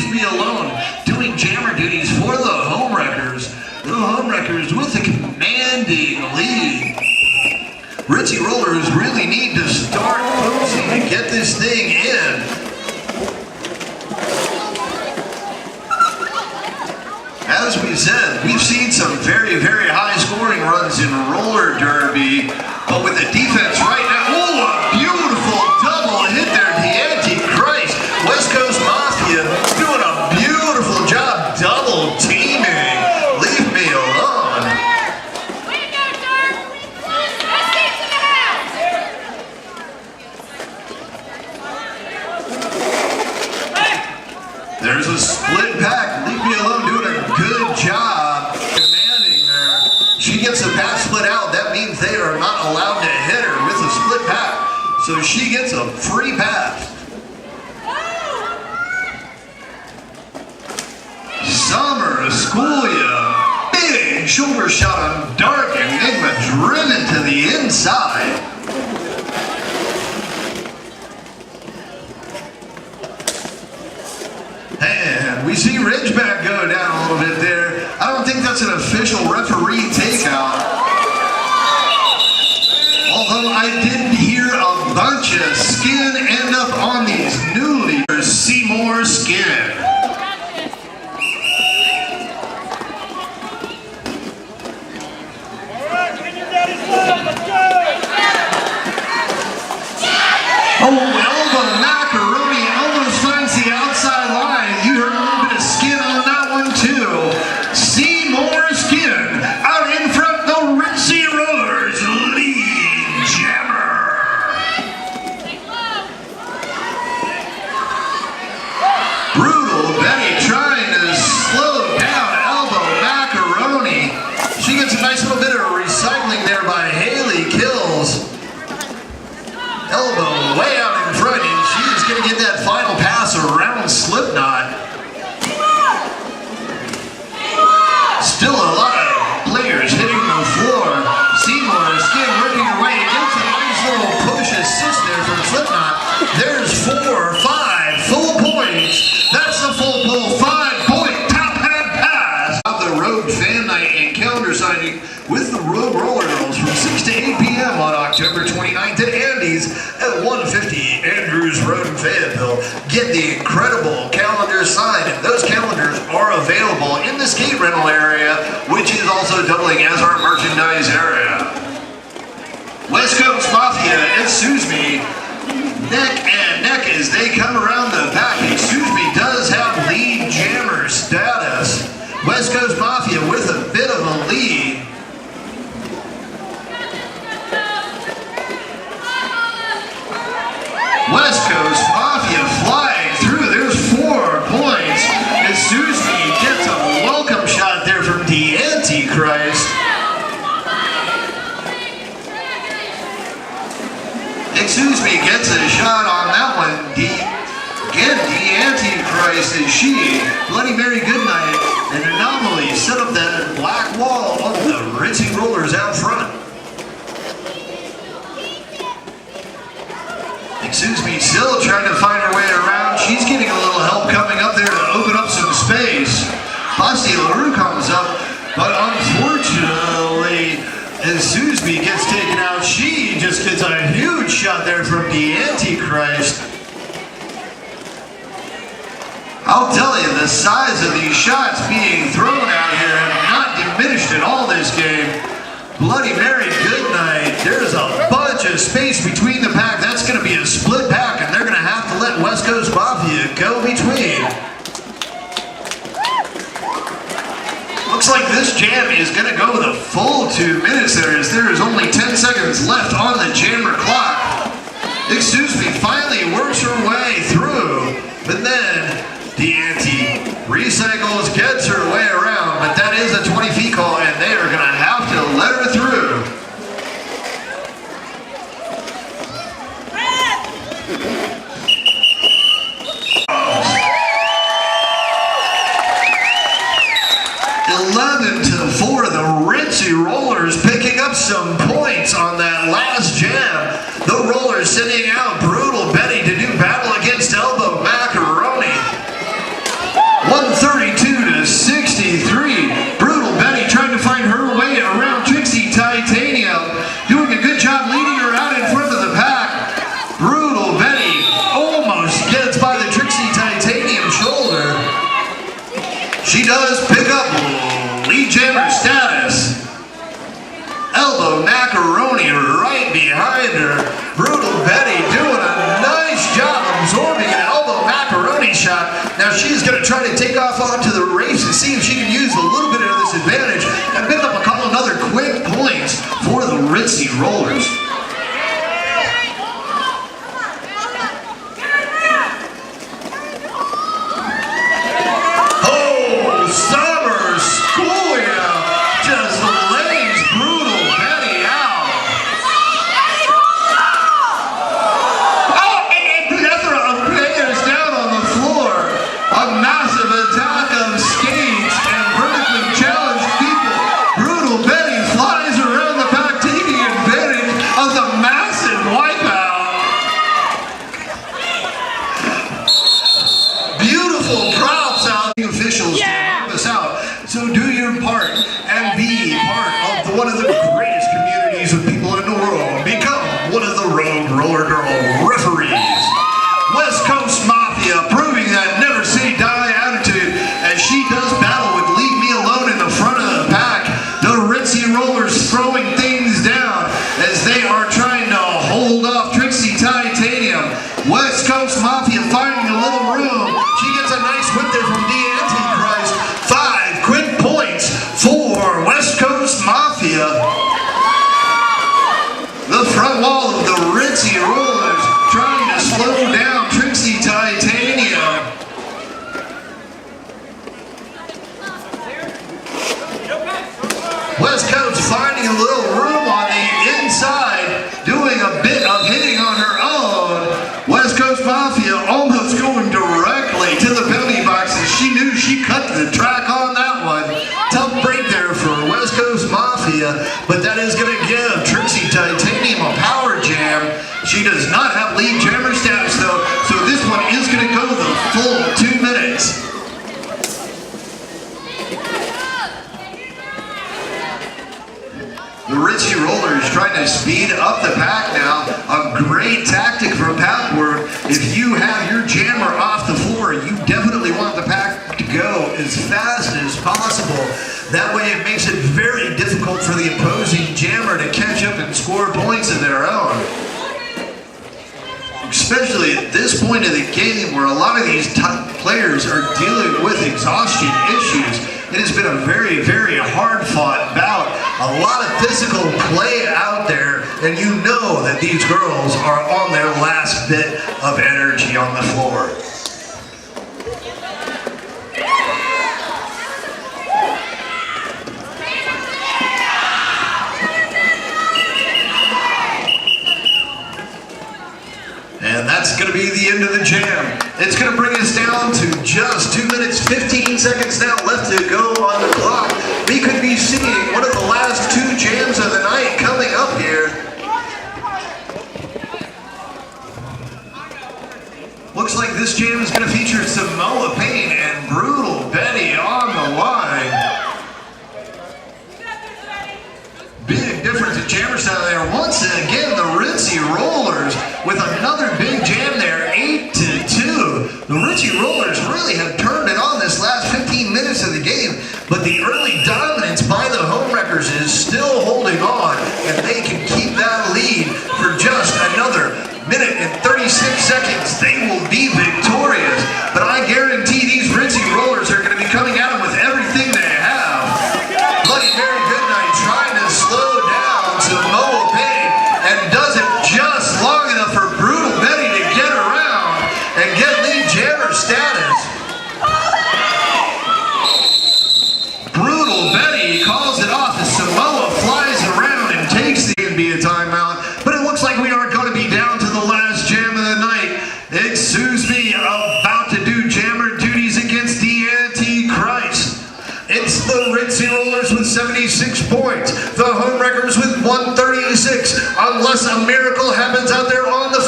Leave Me Alone, doing jammer duties for the HomeWreckers. The HomeWreckers with a commanding lead. Ritzy rollers really need to start posing to get this thing in. As we said, we've seen some very, very high scoring runs in roller derby, but with the defense right now, oh, a beautiful double hit there, the Antichrist. West Coast Mafia doing a beautiful job double teaming. Leave me alone. Way to go, Dirk. Best teams in the house. There's a split pack. Leave Me Alone doing a good job commanding there. She gets a pack split out. That means they are not allowed to hit her with a split pack. So she gets a free pass. Summer Schoolia. Big shoulder shot on Dark Enigma driven to the inside. And we see Ridgeback go down a little bit there. I don't think that's an official referee takeout. Although I did hear a bunch of skin end up on these newly Seymour Skin. Oh, elbow macaroni almost finds the outside line. You heard a little bit of skin on that one too. Seymour Skin out in front, the Ritzy Rollers lead jammer. Brutal Betty trying to slow down elbow macaroni. She gets a nice little bit of recycling there by Haley Kills. Elbow way out in front, and she's going to get that final pass around Slipknot. Still a lot of players hitting the floor. Seymour Skin working her way against a nice little push assist there from Slipknot. There's 4, 5 full points. That's the full pull 5-point top hat pass. The Road Fan Night and calendar signing with the Road Roller Girls from 6 to 8 p.m. on October 29th at Andy's at 150 Andrews Road in Fayetteville. Get the incredible calendar signed, and those calendars are available in the skate rental area, which is also doubling as our merchandise area. West Coast Mafia and Susme neck and neck as they come around the back. And Susme does have lead jammer status. West Coast Mafia with a bit of a lead. West Coast Mafia flying through. There's 4 points. And Susme gets a welcome shot there from the Antichrist. And Susme gets a shot on that one. Again, the Antichrist is she. Bloody Mary Goodnight. An anomaly set up that black wall of the Ritzy Rollers out front. Susme still trying to find her way around. She's getting a little help coming up there to open up some space. Basti LaRue comes up, but unfortunately, as Susme gets taken out, she just gets a huge shot there from the Antichrist. I'll tell you, the size of these shots being thrown out here have not diminished at all this game. Bloody Mary Goodnight, there's a bunch of space between the pack. That's going to be a split pack, and they're going to have to let West Coast Mafia go between. Looks like this jam is going to go the full 2 minutes there, as there is only 10 seconds left on the jammer clock. Susme finally works her way through, but then the Anti recycles, gets her way around, but that is a 20 feet call, and they are going to have to let her through. 11-4, the Ritzy Rollers picking up some points on that last jam. The Rollers sending out Brutal Betty to do battle against Elbow Macaroni. 132 to 63. Brutal Betty trying to find her way around Trixie Titanium. Doing a good job leading her out in front of the pack. Brutal Betty almost gets by the Trixie Titanium shoulder. She does pick up lead jammer status. Elbow macaroni right behind her. Brutal Betty doing a nice job absorbing an elbow macaroni shot. Now she's going to try to take off onto the race and see if she can use a little bit of this advantage and pick up a couple of other quick points for the Ritzy Rollers. Oh, summer schoolyard just lays Brutal Betty out. Oh, and plethora of players down on the floor. A massive attack of skates and vertically challenged people. Brutal Betty flies around the pack, taking advantage of the massive wipeout. Beautiful props out. Officials to help us out. So do your part and be part of one of the greatest communities of people in the world. Become one of the Rogue Roller Girl referees. West Coast Mafia proving that never say die attitude as she does battle with Leave Me Alone in the front of the pack. The Ritzy Rollers throwing things down as they are trying to hold off Trixie Titanium. West Coast Mafia finding a little room. She gets a nice whip there from the Antichrist. 5 quick points for West Coast Mafia. The front wall of the Ritzy Rollers trying to slow down Trixie Titanium. West Coast finding a little room on the inside, doing a bit of hitting on her own. West Coast Mafia almost going directly to the penalty box as she knew she cut the track on that one. Tough break there for West Coast Mafia, but that is going to give Trixie Titanium a power jam. She does not have lead jammer status though, so this one is going to go the full 2 minutes. The Ritzy Rollers trying to speed up the pack now. A great tactic from Packwork. If you have your jammer off the floor, you definitely want the pack to go as fast as possible. That way it makes it very difficult for the opposing jammer to catch up and score points of their own. Especially at this point of the game where a lot of these top players are dealing with exhaustion issues. It has been a very, very hard-fought bout. A lot of physical play out there, and you know that these girls are on their last bit of energy on the floor. And that's going to be the end of the jam. It's going to bring us down to just 2 minutes, 15 seconds now left to go on the clock. We could be seeing one of the last 2 jams of the night coming up here. Looks like this jam is going to feature Samoa Payne and Brutal Betty on the line. Big difference in jammer style there. Once again, the Ritzy Rollers with another big jam there, 8-2. The Ritzy Rollers really have turned it on this last 15 minutes of the game, but the early dominance by the HomeWreckers is still holding on, and they can keep that lead for just another minute and 36 seconds. They will be victorious, but I guarantee these Ritzy Rollers are going to be coming at them with everything they have. Bloody Mary Goodnight trying to slow down Samoa Payne and does it just long enough for Brutal Betty to get around and get lead jammer status. Brutal Betty calls it off as Samoa flies around and takes the NBA timeout, but it looks like we are going to be down to the last jam of the night. It's Susie about to do jammer duties against the Antichrist. It's the Ritzy Rollers with 76 points. The HomeWreckers with 136. Unless a miracle happens out there on the